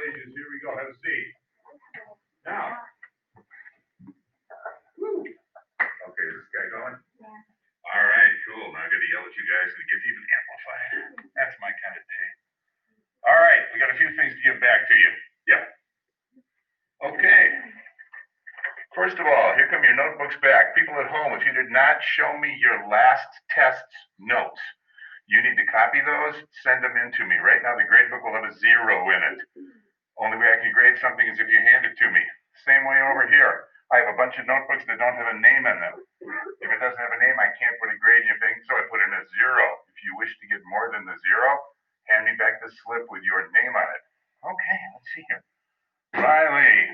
Congratulations. Here we go. Have a seat. Now. Woo. Okay, is this guy going? Yeah. All right, cool. Now I got to yell at you guys and get even amplified. That's my kind of day. All right, we got a few things to give back to you. Yeah. Okay. First of all, here come your notebooks back. People at home, if you did not show me your last test's notes, you need to copy those, send them in to me. Right now, the grade book will have a 0 in it. Only way I can grade something is if you hand it to me. Same way over here. I have a bunch of notebooks that don't have a name in them. If it doesn't have a name, I can't put a grade in your thing, so I put in a 0. If you wish to get more than the 0, hand me back the slip with your name on it. Okay, let's see here. Riley.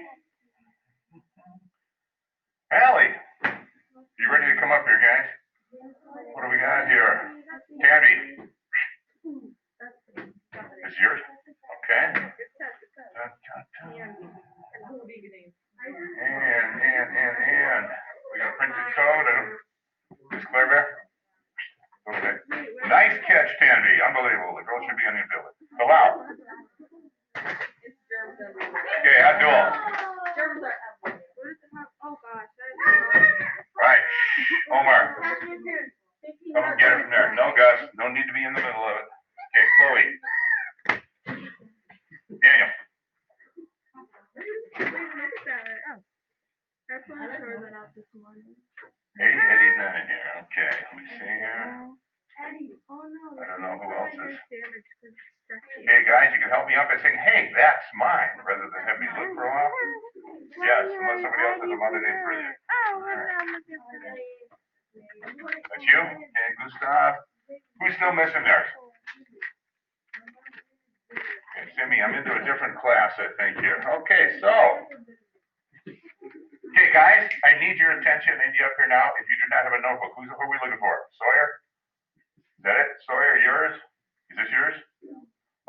Allie. You ready to come up here, guys? What do we got here? Tabby. Is yours? Okay. And. We got a printed code. Is Claire there? Okay. Nice catch, Tanvi. Unbelievable. The girl should be on the village. Allow. Okay, Abdul. Right. Omar. Come and get it from there. No, Gus. No need to be in the middle of it. Okay, Chloe. Daniel. Eddie's not in here. Okay, let me see here. I don't know who else is. Hey guys, you can help me out by saying, hey, that's mine, rather than have me look for a while. Yes, unless somebody else has a mother name for you. That's you? Okay, Gustav. Who's still missing there? Okay, Simi, I'm into a different class, I think, here. Okay, so. Okay, guys, I need your attention. I need you up here now. If you do not have a notebook, who are we looking for? Sawyer? Is that it? Sawyer, yours? Is this yours?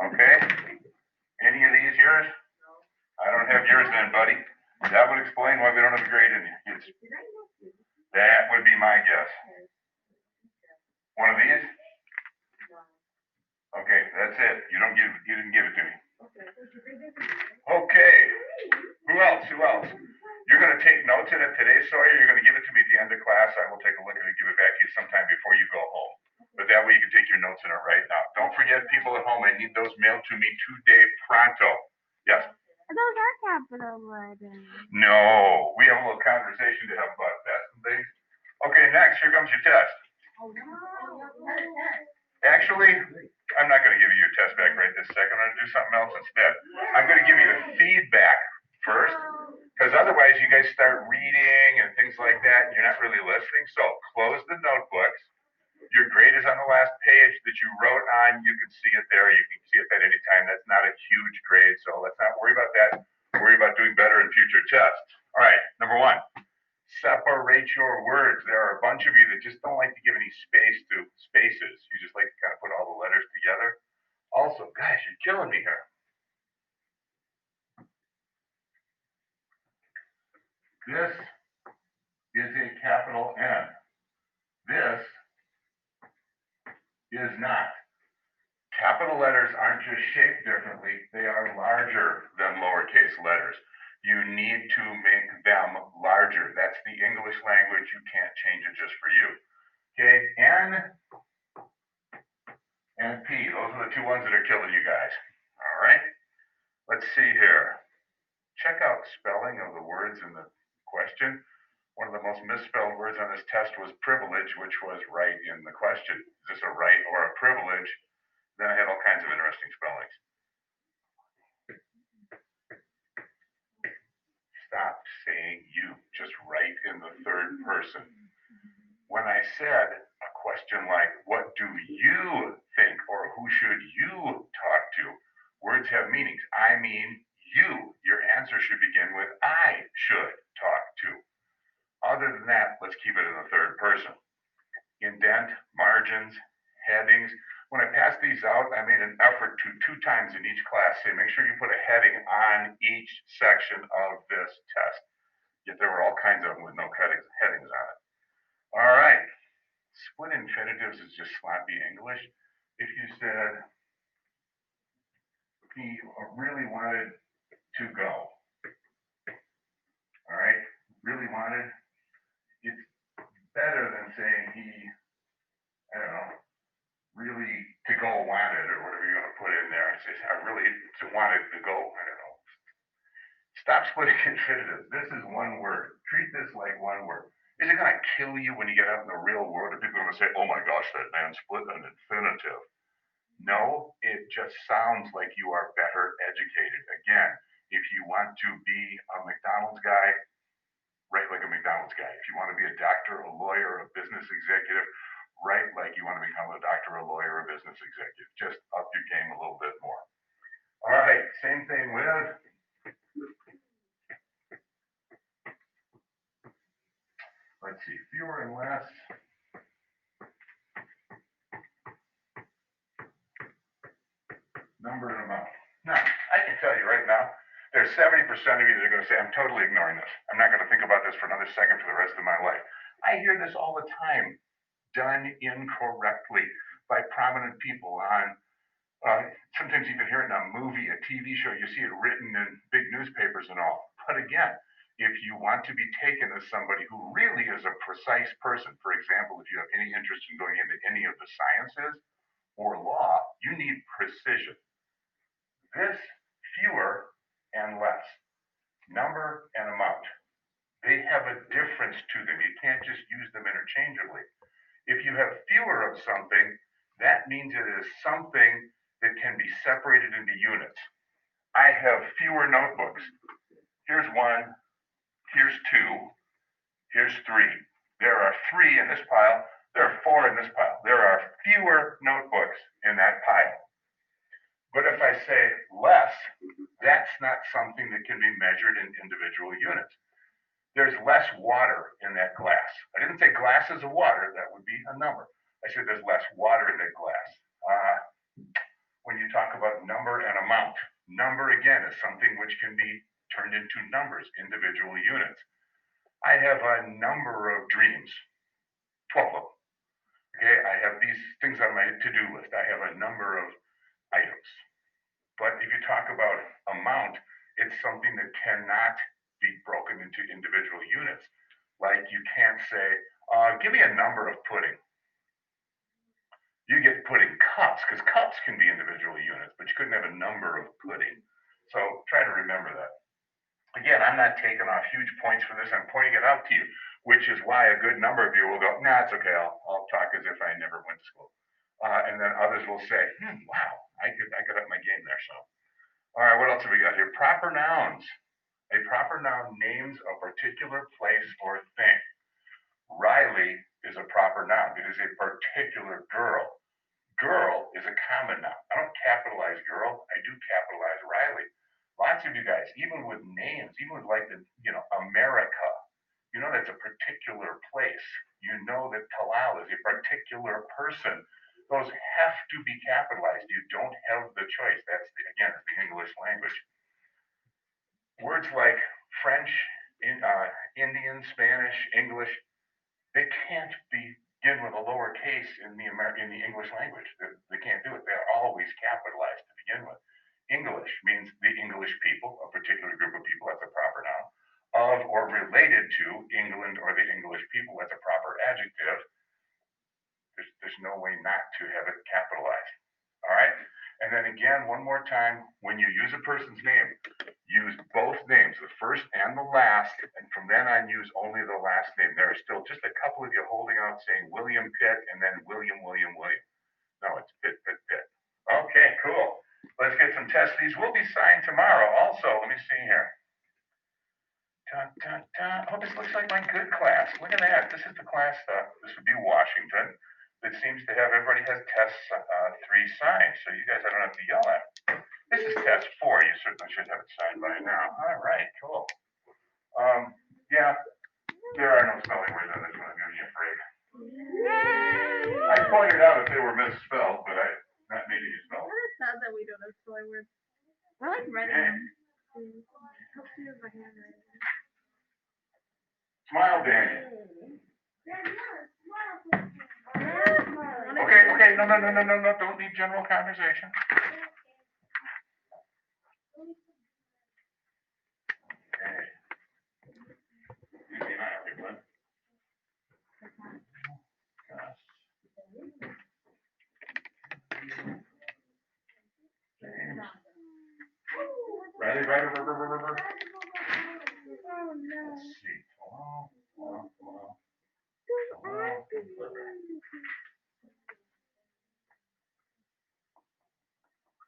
Okay. Any of these yours? I don't have yours then, buddy. That would explain why we don't have a grade in you. That would be my guess. One of these? Okay, that's it. You didn't give it to me. Okay. Who else? You're going to take notes in it today, Sawyer. You're going to give it to me at the end of class. I will take a look at it and give it back to you sometime before you go home. But that way you can take your notes in it right now. Don't forget, people at home, I need those mailed to me today pronto. Yes? Those are capital letters. No. We have a little conversation to have about tests and things. Okay, next, here comes your test. Actually, I'm not going to give you your test back right this second. I'm going to do something else instead. I'm going to give you the feedback first, because otherwise you guys start reading and things like that, and you're not really listening. So close the notebooks. Your grade is on the last page that you wrote on. You can see it there. You can see it at any time. That's not a huge grade, so let's not worry about that. Worry about doing better in future tests. All right, number 1. Separate your words. There are a bunch of you that just don't like to give any space to spaces. You just like to kind of put all the letters together. Also, guys, you're killing me here. This is a capital N. This is not. Capital letters aren't just shaped differently. They are larger than lowercase letters. You need to make them larger. That's the English language. You can't change it just for you. Okay, N and P. Those are the 2 ones that are killing you guys. All right, let's see here. Check out spelling of the words in the question. One of the most misspelled words on this test was privilege, which was right in the question. Is this a right or a privilege? Then I had all kinds of interesting spellings. Stop saying you. Just write in the third person. When I said a question like, what do you think, or who should you talk to? Words have meanings. I mean you. Your answer should begin with I should talk to. Other than that, let's keep it in the third person. Indent, margins, headings. When I passed these out, I made an effort to 2 times in each class say, make sure you put a heading on each section of this test. Yet there were all kinds of them with no headings on it. All right. Split infinitives is just sloppy English. If you said he really wanted to go. All right, really wanted. It's better than saying he, I don't know, really to go wanted or whatever you're going to put in there. It says, I really wanted to go. I don't know. Stop splitting infinitives. This is one word. Treat this like one word. Is it going to kill you when you get out in the real world? Are people going to say, oh my gosh, that man split an infinitive? No, it just sounds like you are better educated. Again, if you want to be a McDonald's guy, write like a McDonald's guy. If you want to be a doctor, a lawyer, a business executive, write like you want to become a doctor, a lawyer, a business executive. Just up your game a little bit more. All right, same thing with let's see, fewer and less. Number and amount. Now, I can tell you right now, there's 70% of you that are going to say, I'm totally ignoring this. I'm not going to think about this for another second for the rest of my life. I hear this all the time, done incorrectly by prominent people on, sometimes even hear it in a movie, a TV show. You see it written in big newspapers and all. But again, if you want to be taken as somebody who really is a precise person, for example, if you have any interest in going into any of the sciences or law, you need precision. This, fewer and less, number and amount, they have a difference to them. You can't just use them interchangeably. If you have fewer of something, that means it is something that can be separated into units. I have fewer notebooks. Here's one. Here's two, here's three. There are three in this pile. There are four in this pile. There are fewer notebooks in that pile. But if I say less, that's not something that can be measured in individual units. There's less water in that glass. I didn't say glasses of water. That would be a number. I said there's less water in that glass. When you talk about number and amount, number again is something which can be turned into numbers, individual units. I have a number of dreams, 12 of them. Okay, I have these things on my to-do list. I have a number of items. But if you talk about amount, it's something that cannot be broken into individual units. Like you can't say, give me a number of pudding. You get pudding cups, because cups can be individual units, but you couldn't have a number of pudding. So try to remember that. Again, I'm not taking off huge points for this. I'm pointing it out to you, which is why a good number of you will go, nah, it's okay. I'll talk as if I never went to school. And then others will say, wow, I could up my game there. So, all right, what else have we got here? Proper nouns. A proper noun names a particular place or thing. Riley is a proper noun. It is a particular girl. Girl is a common noun. I don't capitalize girl. I do capitalize Riley. Lots of you guys, even with names, even with like the, America, that's a particular place. You know that Talal is a particular person. Those have to be capitalized. You don't have the choice. That's, again, it's the English language. Words like French, Indian, Spanish, English, they can't begin with a lowercase in the English language. They can't do it. They're always capitalized to begin with. English means the English people, a particular group of people, that's a proper noun. Of or related to England or the English people, that's a proper adjective. There's no way not to have it capitalized. All right? And then again, one more time, when you use a person's name, use both names, the first and the last, and from then on, use only the last name. There are still just a couple of you holding out saying William Pitt and then William. No, it's Pitt. Okay, cool. Let's get some tests. These will be signed tomorrow. Also, let me see here. Oh, this looks like my good class. Look at that. This is the class. This would be Washington. That seems to have, everybody has tests 3 signed. So you guys, I don't have to yell at. This is test 4. You certainly should have it signed by now. All right, cool. Yeah, there are no spelling words on this one. I'm going to be afraid. I pointed out if they were misspelled, but I'm not making you spell. It's sad that we don't have spelling words. We're like writing them. Smile, Danny. Okay, no, don't need general conversation. Ready? Ready? Oh no. Let's see.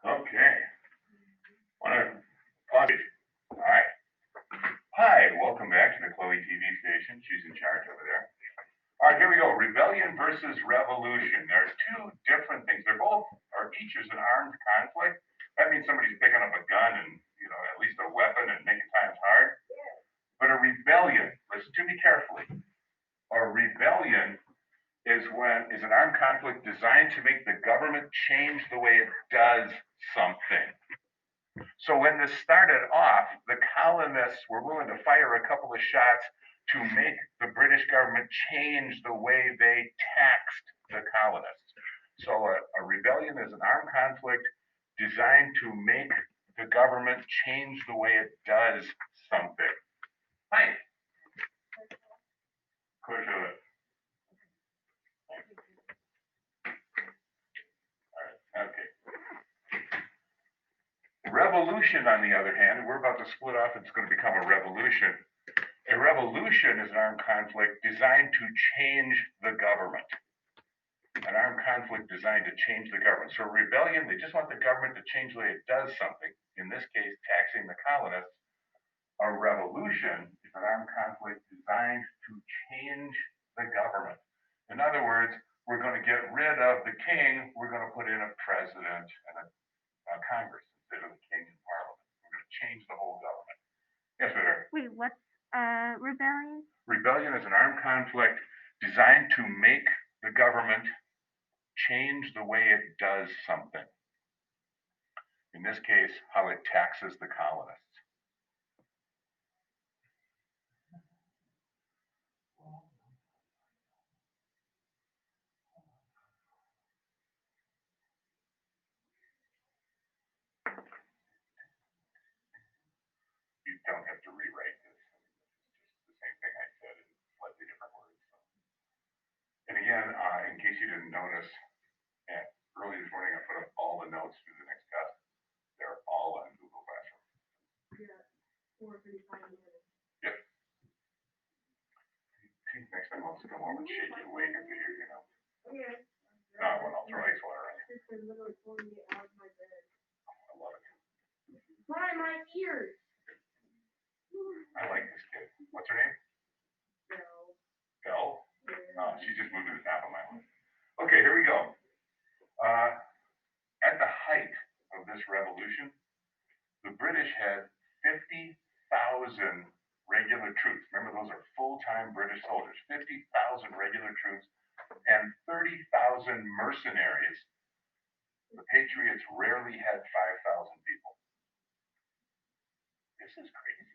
Okay. Want to pause it? All right. Hi, welcome back to the Chloe TV station. She's in charge over there. All right, here we go. Rebellion versus revolution. There's two different things. Each is an armed conflict. That means somebody's picking up a gun and, at least a weapon and making times hard. But a rebellion, listen to me carefully. A rebellion is an armed conflict designed to make the government change the way it does something. So when this started off, the colonists were willing to fire a couple of shots to make the British government change the way they taxed the colonists. So a rebellion is an armed conflict designed to make the government change the way it does something. Hi. Push it. All right. Okay. Revolution, on the other hand, we're about to split off. It's going to become a revolution. A revolution is an armed conflict designed to change the government. An armed conflict designed to change the government. So a rebellion, they just want the government to change the way it does something. In this case, taxing the colonists. A revolution is an armed conflict designed to change the government. In other words, we're going to get rid of the king. We're going to put in a president and a Congress instead of the king and parliament. We're going to change the whole government. Yes, sir. Wait, what's rebellion? Rebellion is an armed conflict designed to make the government change the way it does something. In this case, how it taxes the colonists. You don't have to rewrite this. It's just the same thing I said in slightly different words. And again, in case you didn't notice, early this morning I put up all the notes for the next test. They're all on Google Classroom. Yeah, 4:35 minutes. Yep. Next time I'll just come home and shake you awake if you hear, Okay. No, I'll throw ice water on you. It's been literally pulling me out of my bed. I love it. Why my ears? I like this kid. What's her name? Bell. Belle? Yeah. Oh, she just moved to the top of my list. Okay, here we go. At the height of this revolution, the British had 50,000 regular troops. Remember, those are full-time British soldiers. 50,000 regular troops and 30,000 mercenaries. The Patriots rarely had 5,000 people. This is crazy.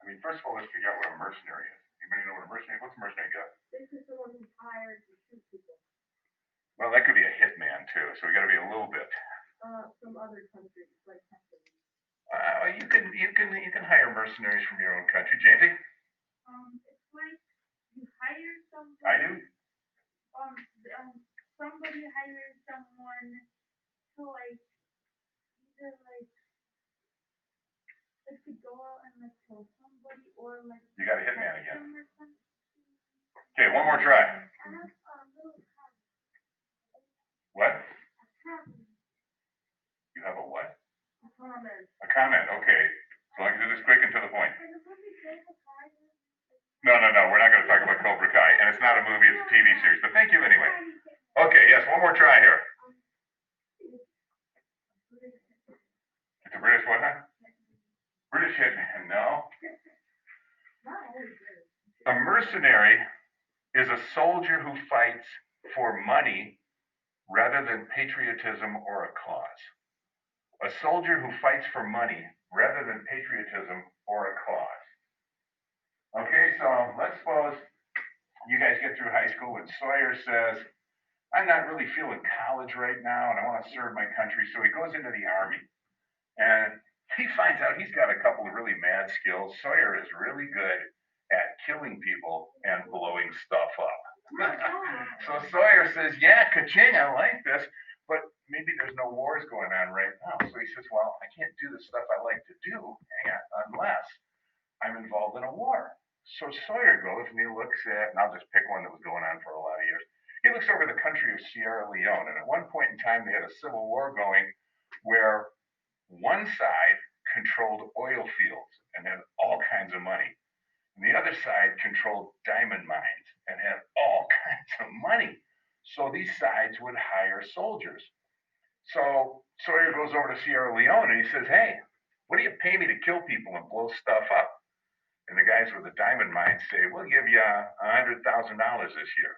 I mean, first of all, let's figure out what a mercenary is. Anybody know what a mercenary is? What's a mercenary, Jeff? This is someone who's hired to shoot people. Well, that could be a hitman too, so we got to be a little bit. From other countries, like Texas. You can hire mercenaries from your own country, Jamie. It's like you hire someone. I do. Somebody hires someone to either to go out and kill somebody or You got a hitman again. or something. Okay, one more try. I have a little What? comment. You have a what? A comment. A comment. Okay. As long as it is quick and to the point. No. We're not going to talk about Cobra Kai, and it's not a movie; it's a TV series. But thank you anyway. Okay. Yes. One more try here. It's a British what? Huh? British hitman. No. A mercenary is a soldier who fights for money rather than patriotism or a cause. A soldier who fights for money rather than patriotism or a cause. Okay, so let's suppose you guys get through high school and Sawyer says, I'm not really feeling college right now and I want to serve my country. So he goes into the army and he finds out he's got a couple of really mad skills. Sawyer is really good at killing people and blowing stuff up. So Sawyer says, yeah, ka-ching, I like this. But maybe there's no wars going on right now. So he says, well, I can't do the stuff I like to do unless I'm involved in a war. So Sawyer goes and he looks at, and I'll just pick one that was going on for a lot of years. He looks over the country of Sierra Leone, and at one point in time, they had a civil war going where one side controlled oil fields and had all kinds of money, and the other side controlled diamond mines and had all kinds of money. So these sides would hire soldiers. So Sawyer goes over to Sierra Leone and he says, hey, what do you pay me to kill people and blow stuff up? And the guys with the diamond mines say, we'll give you $100,000 this year.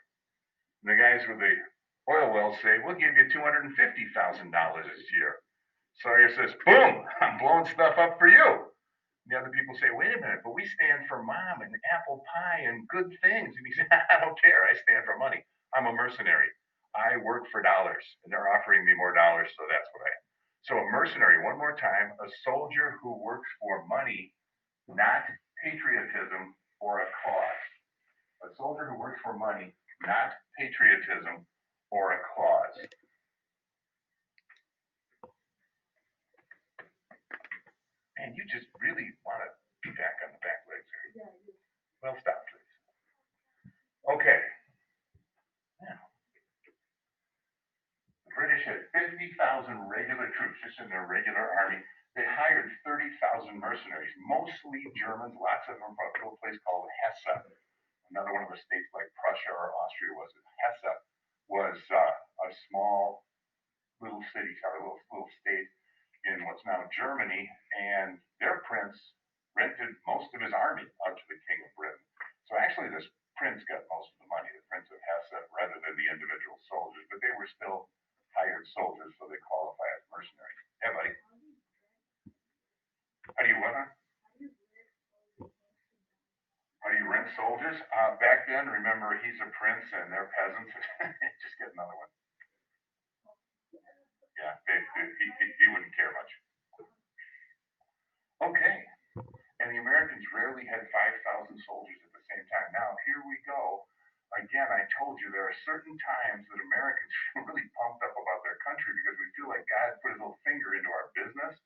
And the guys with the oil wells say, we'll give you $250,000 this year. Sawyer says, boom, I'm blowing stuff up for you. And the other people say, wait a minute, but we stand for mom and apple pie and good things. And he said, I don't care. I stand for money. I'm a mercenary. I work for dollars, and they're offering me more dollars, so that's what I am. So a mercenary, one more time, a soldier who works for money, not patriotism or a cause. A soldier who works for money, not patriotism or a cause. Man, you just really want to be back on the back legs here. Well, stop, please. Okay. Now, the British had 50,000 regular troops just in their regular army. They hired 30,000 mercenaries, mostly Germans, lots of them from a little place called Hesse. Another one of the states like Prussia or Austria was. Hesse was a small little city, or a little state in what's now Germany, and their prince rented most of his army out to the King of Britain. So actually, this prince got most of the money, the Prince of Hesse, rather than the individual soldiers, but they were still hired soldiers, so they qualify as mercenaries. Yeah, buddy. How do you what? How do you rent soldiers? Back then, remember, he's a prince and they're peasants. Just get another one. Yeah, he wouldn't care much. Okay. And the Americans rarely had 5,000 soldiers at the same time. Now, here we go. Again, I told you there are certain times that Americans feel really pumped up about their country because we feel like God put his little finger into our business.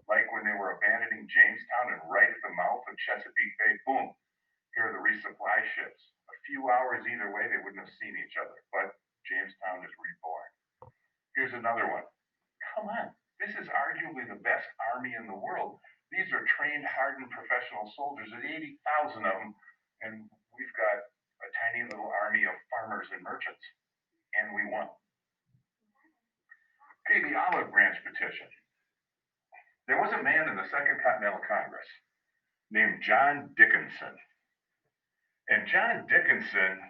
Like when they were abandoning Jamestown and right at the mouth of Chesapeake Bay, boom, here are the resupply ships. A few hours either way, they wouldn't have seen each other, but Jamestown is reborn. Here's another one. Come on, this is arguably the best army in the world. These are trained, hardened professional soldiers. There's 80,000 of them, and we've got a tiny little army of farmers and merchants, and we won. Okay, the Olive Branch petition. There was a man in the Second Continental Congress named John Dickinson. And John Dickinson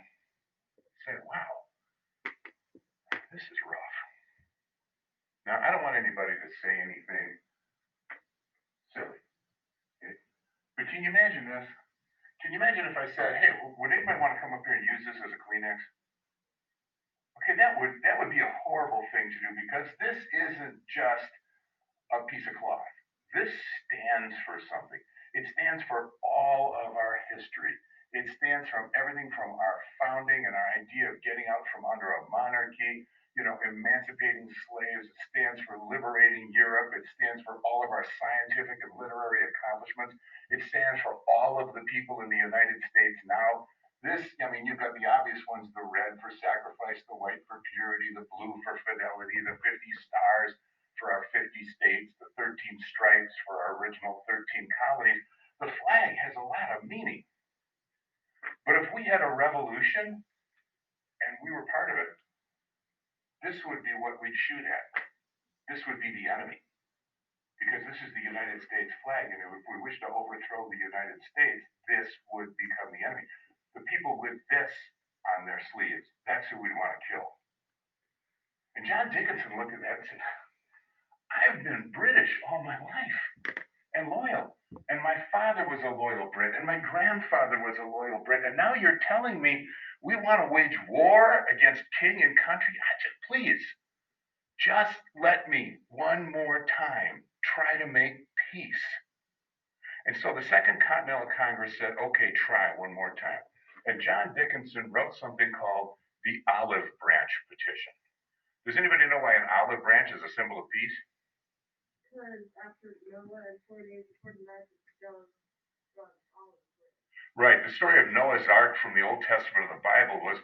said, wow, this is rough. Now, I don't want anybody to say anything silly. Okay? But can you imagine this? Can you imagine if I said, hey, would anybody want to come up here and use this as a Kleenex? Okay, that would be a horrible thing to do because this isn't just a piece of cloth. This stands for something. It stands for all of our history. It stands from everything from our founding and our idea of getting out from under a monarchy, emancipating slaves. It stands for liberating Europe. It stands for all of our scientific and literary accomplishments. It stands for all of the people in the United States now. You've got the obvious ones, the red for sacrifice, the white for purity, the blue for fidelity, the 50 stars for our 50 states, the 13 stripes for our original 13 colonies. The flag has a lot of meaning. But if we had a revolution and we were part of it, this would be what we'd shoot at. This would be the enemy. Because this is the United States flag, and if we wish to overthrow the United States, this would become the enemy. The people with this on their sleeves, that's who we'd want to kill. And John Dickinson looked at that and said, I've been British all my life and loyal. And my father was a loyal Brit, and my grandfather was a loyal Brit. And now you're telling me we want to wage war against king and country? Please, just let me one more time try to make peace. And so the Second Continental Congress said, okay, try one more time. And John Dickinson wrote something called the Olive Branch Petition. Does anybody know why an olive branch is a symbol of peace? Because after Noah and 40 days and 40 nights, it's still olive. Right. The story of Noah's Ark from the Old Testament of the Bible was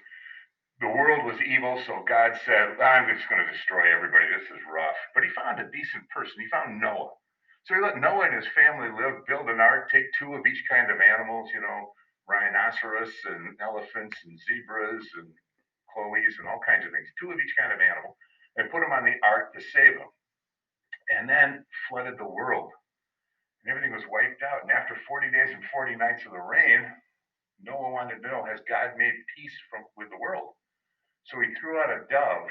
the world was evil, so God said, I'm just going to destroy everybody. This is rough. But he found a decent person. He found Noah. So he let Noah and his family live, build an ark, take two of each kind of animals, rhinoceros and elephants and zebras and chloes and all kinds of things, two of each kind of animal, and put them on the ark to save them. And then flooded the world. And everything was wiped out. And after 40 days and 40 nights of the rain, Noah wanted to know, has God made peace with the world? So he threw out a dove,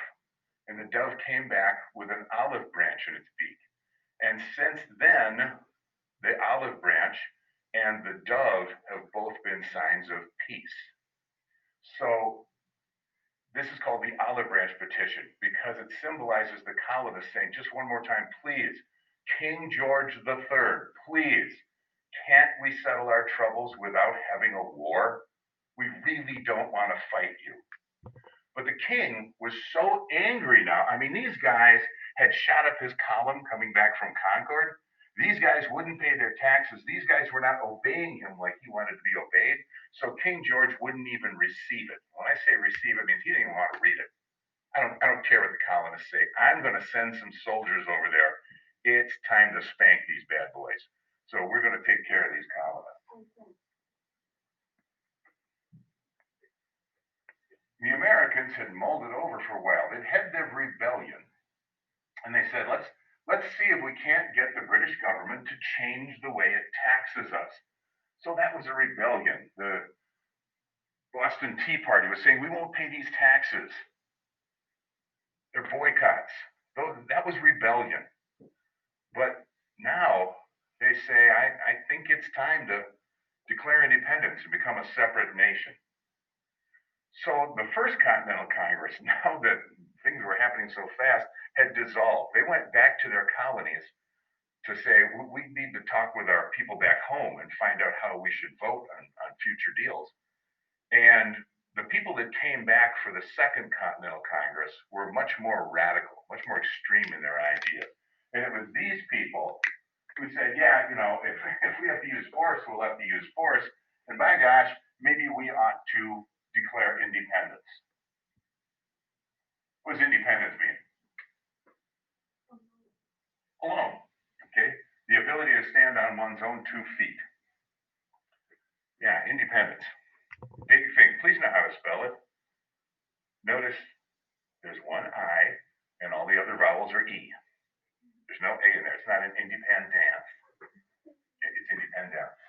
and the dove came back with an olive branch in its beak. And since then, the olive branch and the dove have both been signs of peace. So this is called the olive branch petition because it symbolizes the colonists saying, just one more time, please, King George III, please, can't we settle our troubles without having a war? We really don't want to fight you. But the king was so angry now. I mean, these guys had shot up his column coming back from Concord. These guys wouldn't pay their taxes. These guys were not obeying him like he wanted to be obeyed. So King George wouldn't even receive it. When I say receive, it means he didn't even want to read it. I don't care what the colonists say. I'm going to send some soldiers over there. It's time to spank these bad boys. So we're going to take care of these colonists. The Americans had mulled it over for a while. They'd had their rebellion, and they said, let's see if we can't get the British government to change the way it taxes us. So that was a rebellion. The Boston Tea Party was saying, we won't pay these taxes. They're boycotts. That was rebellion. But now they say, I think it's time to declare independence and become a separate nation. So the First Continental Congress, now that things were happening so fast, had dissolved. They went back to their colonies to say, we need to talk with our people back home and find out how we should vote on future deals. And the people that came back for the Second Continental Congress were much more radical, much more extreme in their ideas. And it was these people who said, yeah, if we have to use force, we'll have to use force. And by gosh, maybe we ought to declare independence. What does independence mean? Alone, okay? The ability to stand on one's own 2 feet. Yeah, independence. Big thing. Please know how to spell it. Notice there's one I, and all the other vowels are E. There's no A in there. It's not an independence. It's independence.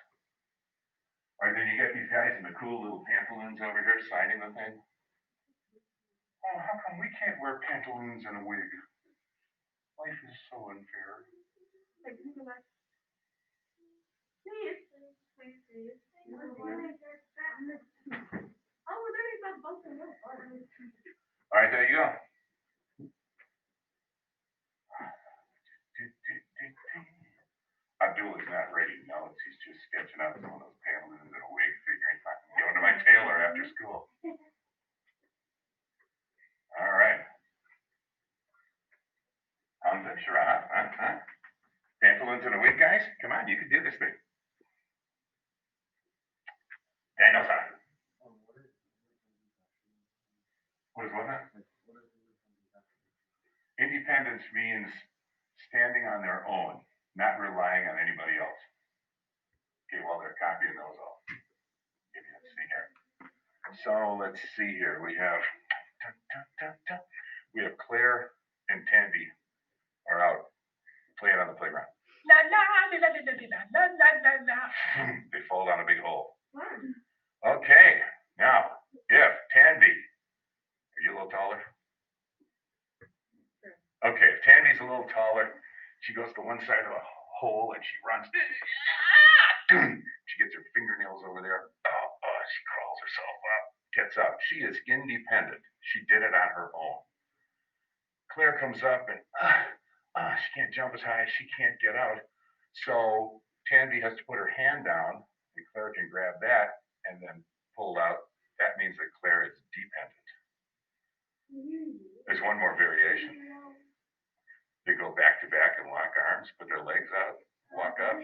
All right, then you got these guys in the cool little pantaloons over here signing the thing. Oh, how come we can't wear pantaloons and a wig? Life is so unfair. Like, can you go back? Please. Oh, there is that bunker. All right, there you go. Abdul is not writing notes. He's just sketching out some of those pantaloons and a wig, figuring if I can go to my tailor after school. All right. Hamza, Sharaha, pantaloons and a wig, guys? Come on, you can do this thing. Daniel-san. What is what now? Independence means standing on their own, not relying on anybody else. Okay, well, they're copying those all. Give you a see here. So let's see here. We have Claire and Tandy are out playing on the playground. They fall down a big hole. Okay, now, if Tandy, are you a little taller? Okay, if Tandy's a little taller, she goes to one side of a hole and she runs. She gets her fingernails over there. She crawls herself up, gets up. She is independent. She did it on her own. Claire comes up and she can't jump as high. She can't get out. So Tandy has to put her hand down, and Claire can grab that and then pull out. That means that Claire is dependent. There's one more variation. They go back to back and lock arms, put their legs out, walk up.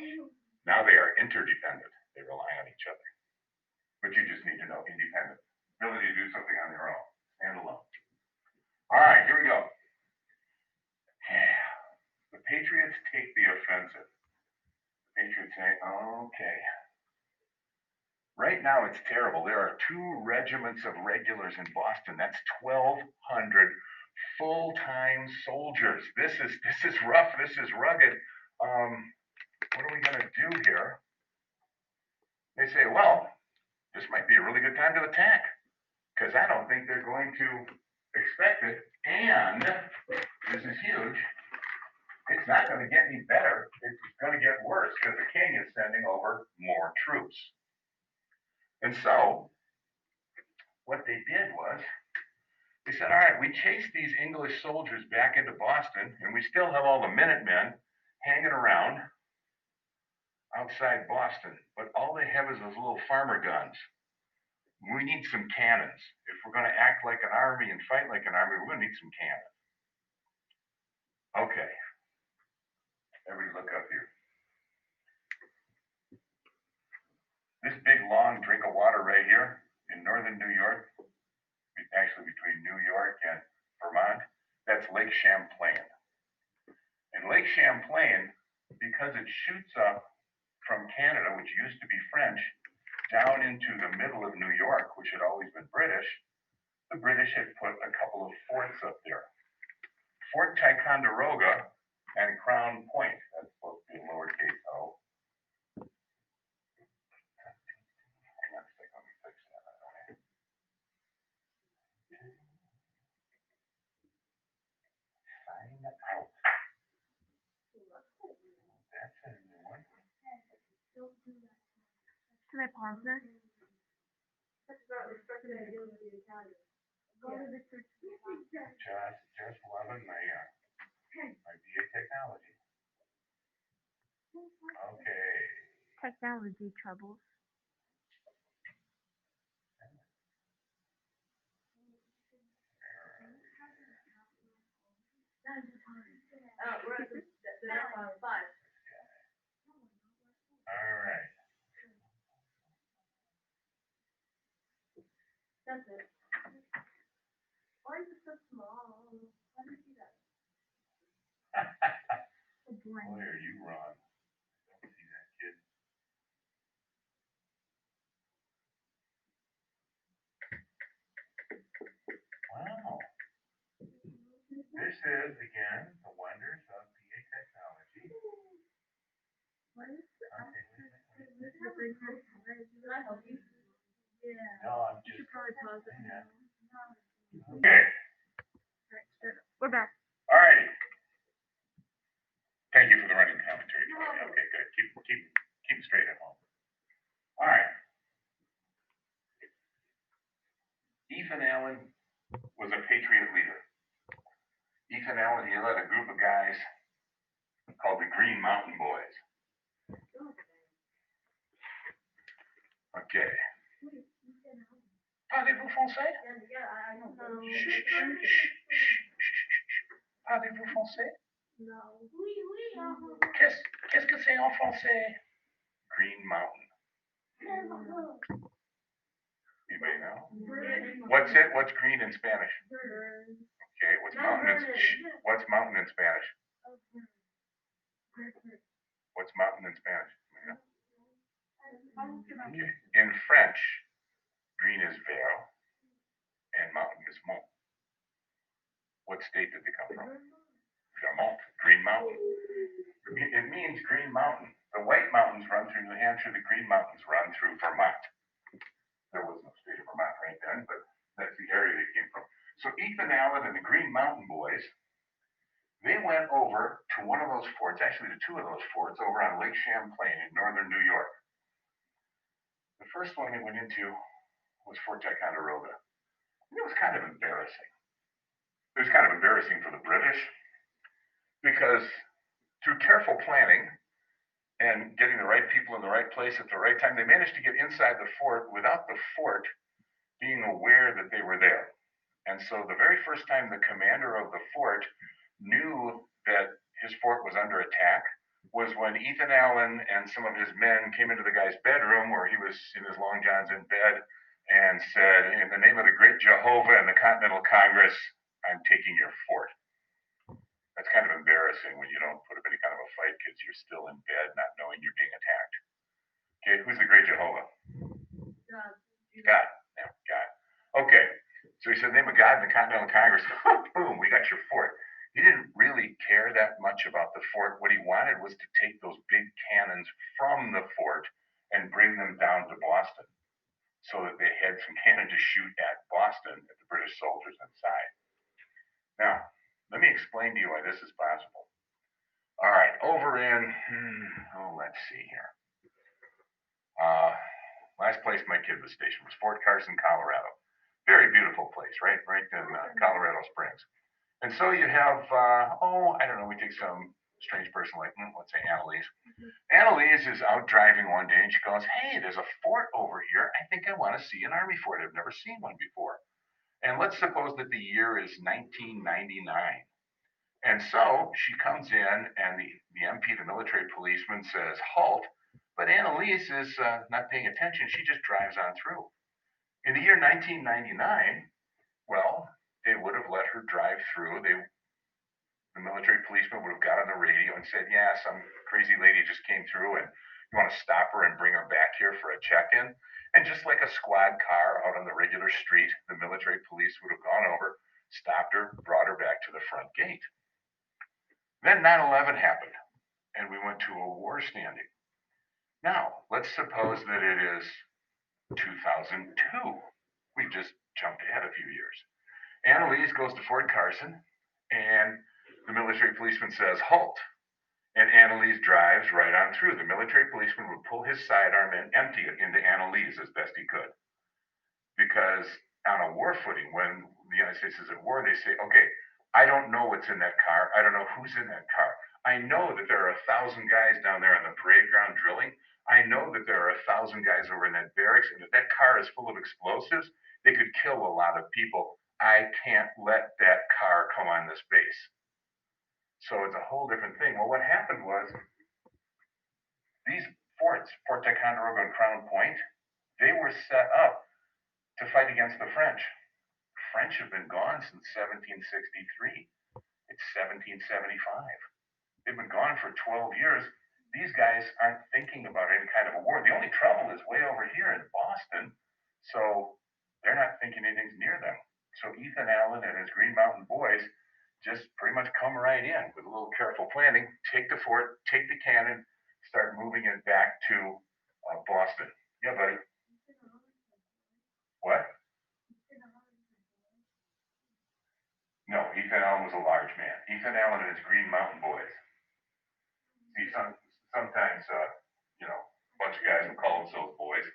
Now they are interdependent. They rely on each other. But you just need to know independent. Ability to do something on their own. Stand alone. All right, here we go. The Patriots take the offensive. The Patriots say, okay. Right now it's terrible. There are 2 regiments of regulars in Boston. That's 1,200 full-time soldiers. This is rough. This is rugged. What are we going to do here? They say, well, this might be a really good time to attack because I don't think they're going to expect it. And this is huge. It's not going to get any better. It's going to get worse because the king is sending over more troops. And so what they did was they said, all right, we chased these English soldiers back into Boston, and we still have all the Minutemen hanging around outside Boston, but all they have is those little farmer guns. We need some cannons. If we're going to act like an army and fight like an army, we're going to need some cannons. Okay. Everybody look up here. This big, long drink of water right here in northern New York, actually between New York and Vermont, that's Lake Champlain. And Lake Champlain, because it shoots up from Canada, which used to be French, down into the middle of New York, which had always been British, the British had put a couple of forts up there. Fort Ticonderoga and Crown Point. That's supposed to be lowercase o. Hang on a second, let me fix that. Find out. That's a new one. Can I pause there? That's not respecting the idea of the Italian. Go to the church. Just loving my BA technology. Okay. Technology troubles. We're at the next one, 5. All right. That's it. Why is it so small? How do you see that? Boy, are you wrong. I don't see that, kid. Wow. This is, again, the wonders of PA technology. What is it? Okay. Can I help you? Yeah. No, I'm just. You should probably pause it. Yeah. Okay. Alright, we're back. All righty. Thank you for the running commentary. Okay, good. Keep straight at home. All right. Ethan Allen was a patriot leader. Ethan Allen, he led a group of guys called the Green Mountain Boys. Okay. Parlez-vous français? Parlez-vous français? No. Qu'est-ce que c'est en français? Green Mountain. Anybody know? What's green in Spanish? Okay, what's mountain in Spanish? What's mountain in Spanish? Okay. In French, green is vert and mountain is mont. What state did they come from? Vermont. Green Mountain. It means Green Mountain. The White Mountains run through New Hampshire. The Green Mountains run through Vermont. There was no state of Vermont right then, but that's the area they came from. So Ethan Allen and the Green Mountain Boys, they went over to one of those forts, actually to 2 of those forts over on Lake Champlain in northern New York. The first one they went into was Fort Ticonderoga. And it was kind of embarrassing. It was kind of embarrassing for the British because through careful planning and getting the right people in the right place at the right time, they managed to get inside the fort without the fort being aware that they were there. And so the very first time the commander of the fort knew that his fort was under attack was when Ethan Allen and some of his men came into the guy's bedroom where he was in his long johns in bed and said, "In the name of the great Jehovah and the Continental Congress, I'm taking your fort." That's kind of embarrassing when you don't put up any kind of a fight because you're still in bed not knowing you're being attacked. Okay, who's the great Jehovah? God. Yeah, God. Okay, so he said, "In the name of God and the Continental Congress," boom, we got your fort. He didn't really care that much about the fort. What he wanted was to take those big cannons from the fort and bring them down to Boston so that they had some cannon to shoot at Boston, at the British soldiers inside. Now, let me explain to you why this is possible. All right, over in, let's see here. Last place my kid was stationed was Fort Carson, Colorado. Very beautiful place, right in Colorado Springs. And so you have, I don't know, we take some strange person like, let's say Annalise. Annalise is out driving one day and she goes, "Hey, there's a fort over here. I think I want to see an Army fort. I've never seen one before." And let's suppose that the year is 1999. And so she comes in and the MP, the military policeman, says, "Halt." But Annalise is not paying attention. She just drives on through. In the year 1999, well, they would have let her drive through. The military policeman would have got on the radio and said, "Yeah, some crazy lady just came through and you want to stop her and bring her back here for a check-in." And just like a squad car out on the regular street, the military police would have gone over, stopped her, brought her back to the front gate. Then 9/11 happened and we went to a war standing. Now, let's suppose that it is 2002. We just jumped ahead a few years. Annalise goes to Fort Carson and the military policeman says, "Halt." And Annalise drives right on through. The military policeman would pull his sidearm and empty it into Annalise as best he could. Because on a war footing, when the United States is at war, they say, "Okay, I don't know what's in that car. I don't know who's in that car. I know that there are 1,000 guys down there on the parade ground drilling. I know that there are 1,000 guys over in that barracks. And if that car is full of explosives, they could kill a lot of people. I can't let that car come on this base." So it's a whole different thing. Well, what happened was these forts, Fort Ticonderoga and Crown Point, they were set up to fight against the French. The French have been gone since 1763. It's 1775. They've been gone for 12 years. These guys aren't thinking about any kind of a war. The only trouble is way over here in Boston, so they're not thinking anything's near them. So Ethan Allen and his Green Mountain boys just pretty much come right in with a little careful planning, take the fort, take the cannon, start moving it back to Boston. Yeah, buddy. What? No, Ethan Allen was a large man. Ethan Allen and his Green Mountain boys. See, sometimes, a bunch of guys will call themselves boys.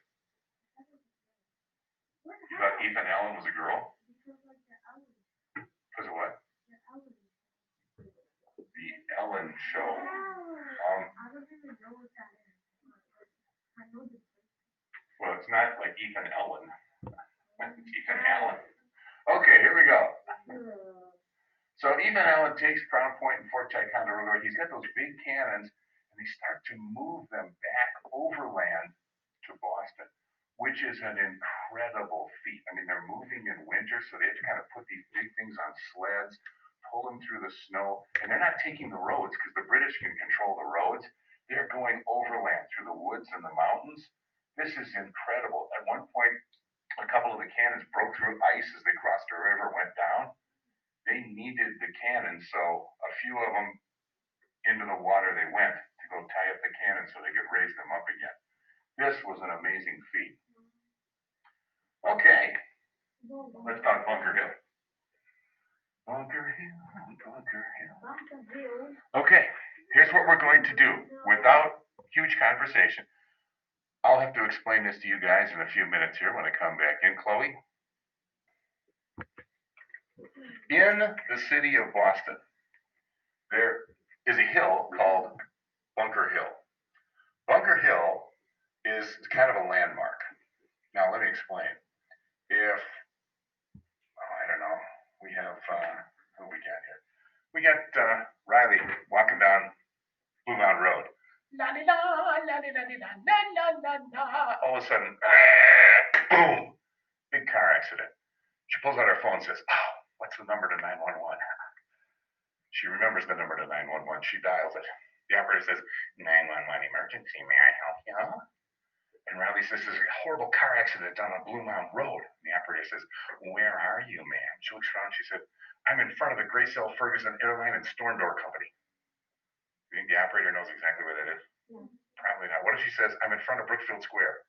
You thought Ethan Allen was a girl? Because of what? The Ellen Show. Well, it's not like Ethan Ellen. It's Ethan Allen. Okay, here we go. So Ethan Allen takes Crown Point and Fort Ticonderoga. He's got those big cannons, and they start to move them back overland to Boston, which is an incredible feat. I mean, they're moving in winter, so they have to kind of put these big things on sleds, pull them through the snow, and they're not taking the roads because the British can control the roads. They're going overland through the woods and the mountains. This is incredible. At one point, a couple of the cannons broke through ice as they crossed a river, went down. They needed the cannons, so a few of them into the water they went to go tie up the cannons so they could raise them up again. This was an amazing feat. Okay, let's talk Bunker Hill. Bunker Hill, Bunker Hill. Okay, here's what we're going to do without huge conversation. I'll have to explain this to you guys in a few minutes here when I come back in. Chloe? In the city of Boston, there is a hill called Bunker Hill. Bunker Hill is kind of a landmark. Now, let me explain. If, I don't know, who we got here? We got Riley walking down Blue Mountain Road. La la la la la la la la la. All of a sudden, boom! Big car accident. She pulls out her phone and says, "Oh, what's the number to 911?" She remembers the number to 911. She dials it. The operator says, "911 emergency. May I help you?" And Riley says, "There's a horrible car accident down on Blue Mountain Road." And the operator says, "Where are you, ma'am?" She looks around. She said, "I'm in front of the Grace L. Ferguson Airline and Storm Door Company." You think the operator knows exactly where that is? Yeah. Probably not. What if she says, "I'm in front of Brookfield Square"?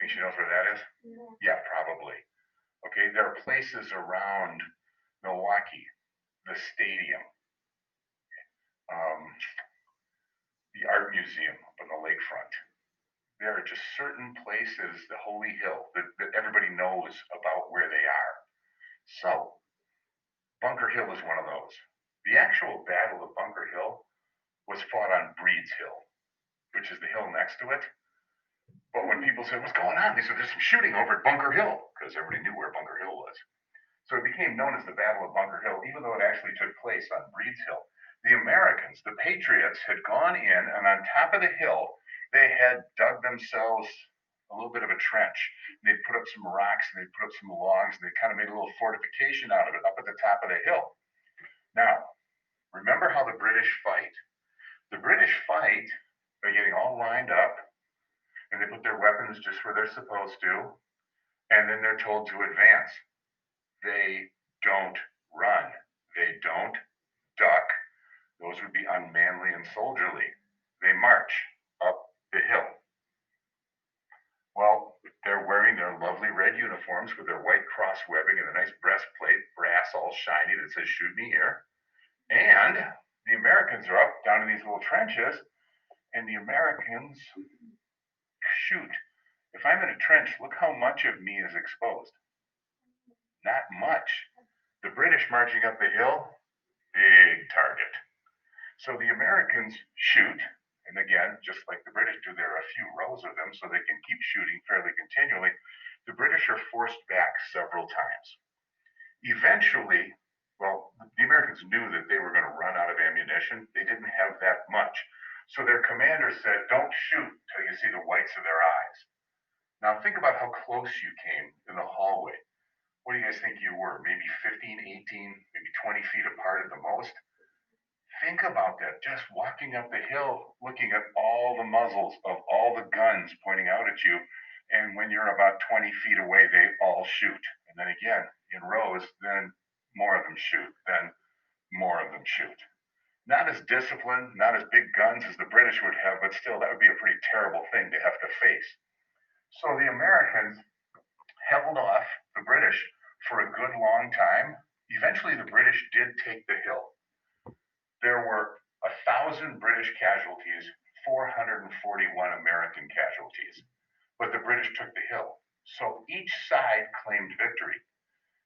Think she knows where that is? Yeah, probably. Okay, there are places around Milwaukee, the stadium, the art museum up on the lakefront. There are just certain places, the Holy Hill, that everybody knows about where they are. So, Bunker Hill is one of those. The actual Battle of Bunker Hill was fought on Breed's Hill, which is the hill next to it. But when people said, "What's going on?" they said, "There's some shooting over at Bunker Hill," because everybody knew where Bunker Hill was. So it became known as the Battle of Bunker Hill, even though it actually took place on Breed's Hill. The Americans, the Patriots, had gone in, and on top of the hill, they had dug themselves a little bit of a trench. They'd put up some rocks, and they'd put up some logs, and they kind of made a little fortification out of it up at the top of the hill. Now, remember how the British fight. The British fight by getting all lined up, and they put their weapons just where they're supposed to, and then they're told to advance. They don't run. They don't duck. Those would be unmanly and soldierly. They march up the hill. Well, they're wearing their lovely red uniforms with their white cross webbing and a nice breastplate, brass all shiny that says "Shoot me here." And the Americans are up down in these little trenches, and the Americans shoot. If I'm in a trench, look how much of me is exposed. Not much. The British marching up the hill, big target. So the Americans shoot, and again, just like the British do, there are a few rows of them so they can keep shooting fairly continually. The British are forced back several times. Eventually, well, the Americans knew that they were going to run out of ammunition. They didn't have that much. So their commander said, "Don't shoot till you see the whites of their eyes." Now think about how close you came in the hallway. What do you guys think you were? Maybe 15, 18, maybe 20 feet apart at the most? Think about that. Just walking up the hill, looking at all the muzzles of all the guns pointing out at you. And when you're about 20 feet away, they all shoot. And then again, in rows, then more of them shoot. Then more of them shoot. Not as disciplined, not as big guns as the British would have, but still, that would be a pretty terrible thing to have to face. So the Americans held off the British for a good long time. Eventually, the British did take the hill. There were 1,000 British casualties, 441 American casualties, but the British took the hill. So each side claimed victory.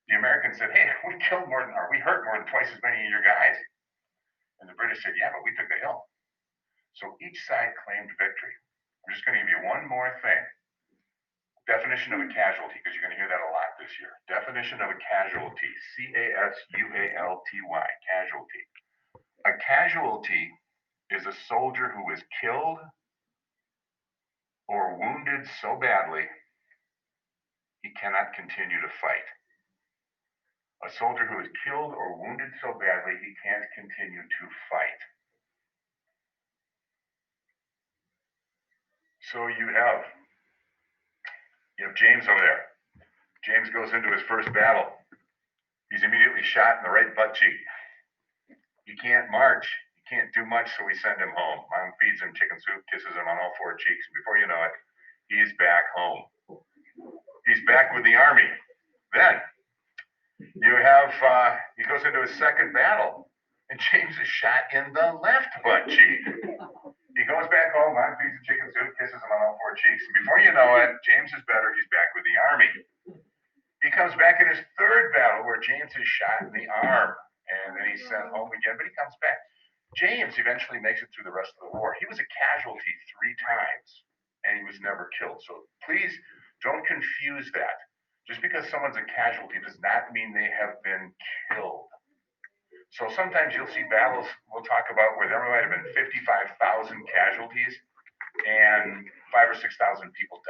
The Americans said, "Hey, we hurt more than twice as many of your guys." And the British said, "Yeah, but we took the hill." So each side claimed victory. I'm just going to give you one more thing. Definition of a casualty, because you're going to hear that a lot this year. Definition of a casualty, C-A-S-U-A-L-T-Y, casualty. A casualty is a soldier who is killed or wounded so badly he cannot continue to fight. A soldier who is killed or wounded so badly he can't continue to fight. So you have James over there. James goes into his first battle. He's immediately shot in the right butt cheek. He can't march. He can't do much, so we send him home. Mom feeds him chicken soup, kisses him on all four cheeks, and before you know it, he's back home. He's back with the army. Then you have, he goes into his second battle, and James is shot in the left butt cheek. He goes back home, Mom feeds him chicken soup, kisses him on all four cheeks, and before you know it, James is better. He's back with the army. He comes back in his third battle where James is shot in the arm, and then he's sent home again, but he comes back. James eventually makes it through the rest of the war. He was a casualty 3 times, and he was never killed. So please don't confuse that. Just because someone's a casualty does not mean they have been killed. So sometimes you'll see battles we'll talk about where there might have been 55,000 casualties and 5,000 or 6,000 people